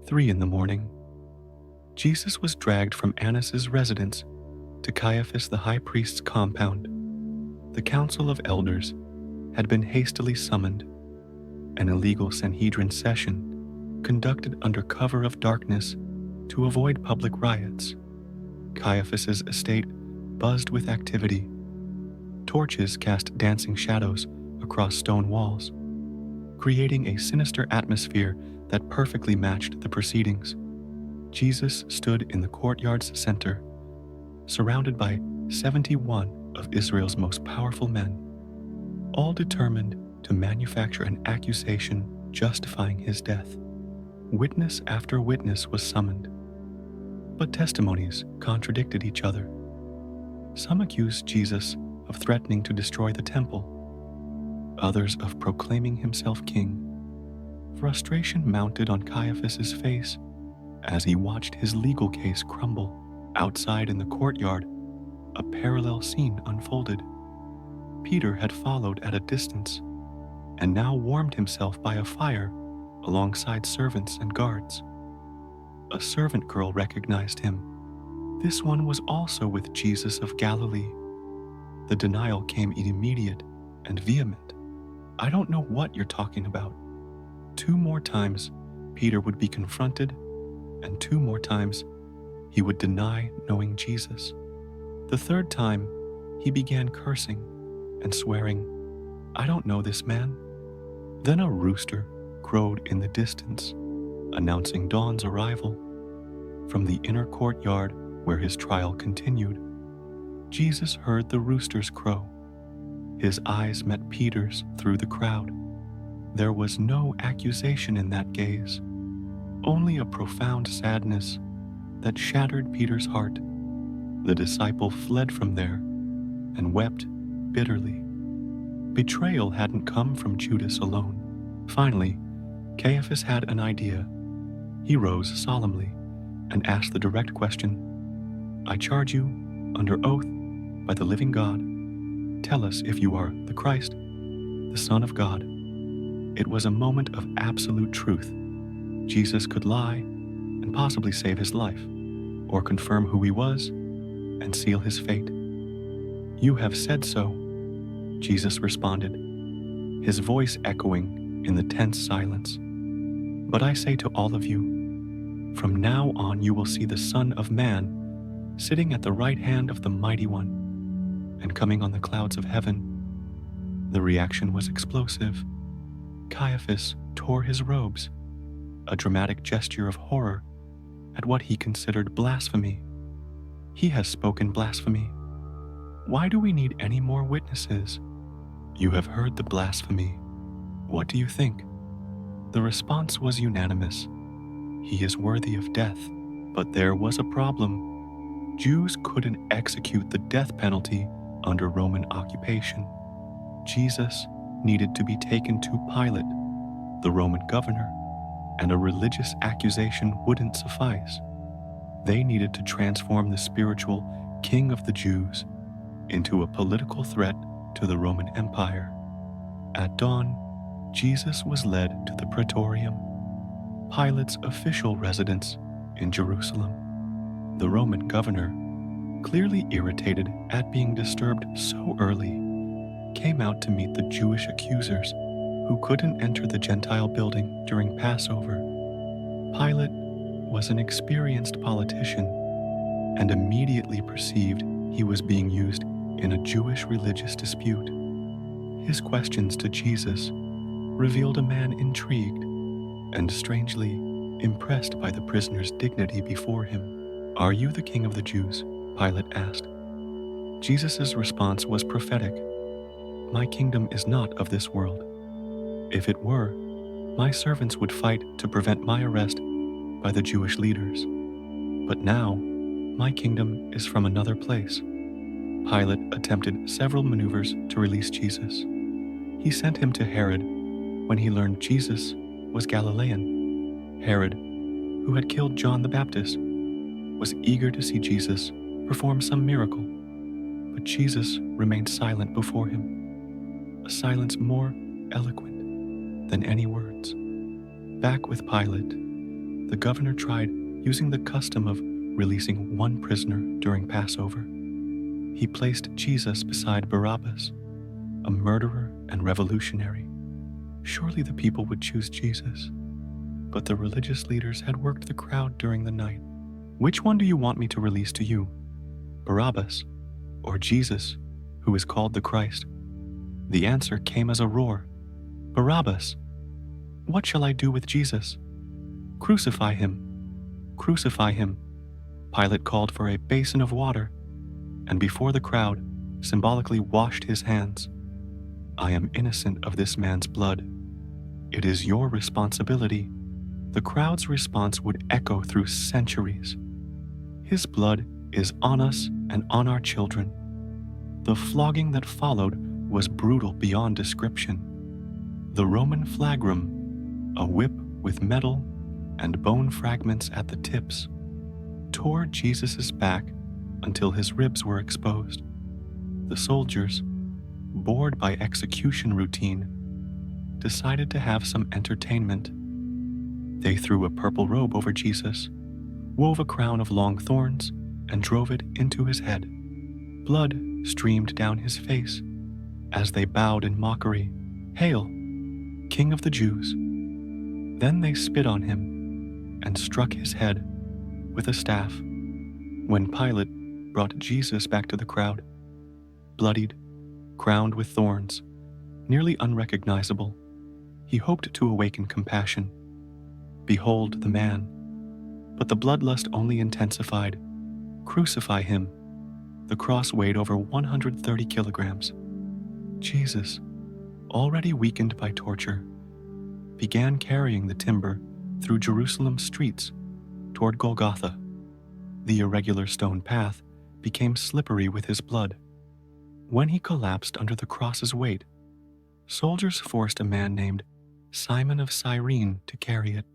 3 in the morning, Jesus was dragged from Annas' residence to Caiaphas the high priest's compound. The council of elders had been hastily summoned, an illegal Sanhedrin session conducted under cover of darkness to avoid public riots. Caiaphas's estate buzzed with activity. Torches cast dancing shadows across stone walls, creating a sinister atmosphere that perfectly matched the proceedings. Jesus stood in the courtyard's center, surrounded by 71 of Israel's most powerful men, all determined to manufacture an accusation justifying his death. Witness after witness was summoned, but testimonies contradicted each other. Some accused Jesus of threatening to destroy the temple, others of proclaiming himself king. Frustration mounted on Caiaphas's face as he watched his legal case crumble. Outside in the courtyard, a parallel scene unfolded. Peter had followed at a distance and now warmed himself by a fire alongside servants and guards. A servant girl recognized him. This one was also with Jesus of Galilee. The denial came immediate and vehement. "I don't know what you're talking about." 2 more times, Peter would be confronted, and 2 more times, he would deny knowing Jesus. The 3rd time, he began cursing and swearing, "I don't know this man." Then a rooster crowed in the distance, announcing dawn's arrival. From the inner courtyard where his trial continued, Jesus heard the rooster's crow. His eyes met Peter's through the crowd. There was no accusation in that gaze, only a profound sadness that shattered Peter's heart. The disciple fled from there and wept bitterly. Betrayal hadn't come from Judas alone. Finally, Caiaphas had an idea. He rose solemnly and asked the direct question, "I charge you, under oath, by the living God, tell us if you are the Christ, the Son of God." It was a moment of absolute truth. Jesus could lie and possibly save his life, or confirm who he was and seal his fate. "You have said so," Jesus responded, his voice echoing in the tense silence. "But I say to all of you, from now on you will see the Son of Man sitting at the right hand of the Mighty One and coming on the clouds of heaven." The reaction was explosive. Caiaphas tore his robes, a dramatic gesture of horror at what he considered blasphemy. "He has spoken blasphemy. Why do we need any more witnesses? You have heard the blasphemy. What do you think?" The response was unanimous. "He is worthy of death." But there was a problem. Jews couldn't execute the death penalty under Roman occupation. Jesus needed to be taken to Pilate, the Roman governor, and a religious accusation wouldn't suffice. They needed to transform the spiritual king of the Jews into a political threat to the Roman Empire. At dawn, Jesus was led to the Praetorium, Pilate's official residence in Jerusalem. The Roman governor, clearly irritated at being disturbed so early, came out to meet the Jewish accusers who couldn't enter the Gentile building during Passover. Pilate was an experienced politician and immediately perceived he was being used in a Jewish religious dispute. His questions to Jesus revealed a man intrigued and strangely impressed by the prisoner's dignity before him. "Are you the king of the Jews?" Pilate asked. Jesus' response was prophetic. "My kingdom is not of this world. If it were, my servants would fight to prevent my arrest by the Jewish leaders. But now, my kingdom is from another place." Pilate attempted several maneuvers to release Jesus. He sent him to Herod when he learned Jesus was Galilean. Herod, who had killed John the Baptist, was eager to see Jesus perform some miracle, but Jesus remained silent before him, a silence more eloquent than any words. Back with Pilate, the governor tried using the custom of releasing one prisoner during Passover. He placed Jesus beside Barabbas, a murderer and revolutionary. Surely the people would choose Jesus. But the religious leaders had worked the crowd during the night. Which one do you want me to release to you? Barabbas or Jesus, who is called the Christ? The answer came as a roar. Barabbas! What shall I do with Jesus? Crucify him! Crucify him! Pilate called for a basin of water, and before the crowd, symbolically washed his hands. I am innocent of this man's blood. It is your responsibility. The crowd's response would echo through centuries. His blood is on us and on our children. The flogging that followed was brutal beyond description. The Roman flagrum, a whip with metal and bone fragments at the tips, tore Jesus' back until his ribs were exposed. The soldiers, bored by execution routine, decided to have some entertainment. They threw a purple robe over Jesus, wove a crown of long thorns, and drove it into his head. Blood streamed down his face as they bowed in mockery. Hail, King of the Jews! Then they spit on him and struck his head with a staff. When Pilate brought Jesus back to the crowd, bloodied, crowned with thorns, nearly unrecognizable, he hoped to awaken compassion. Behold the man. But the bloodlust only intensified. Crucify him. The cross weighed over 130 kilograms. Jesus, already weakened by torture, began carrying the timber through Jerusalem's streets toward Golgotha. The irregular stone path became slippery with his blood. When he collapsed under the cross's weight, soldiers forced a man named Simon of Cyrene to carry it.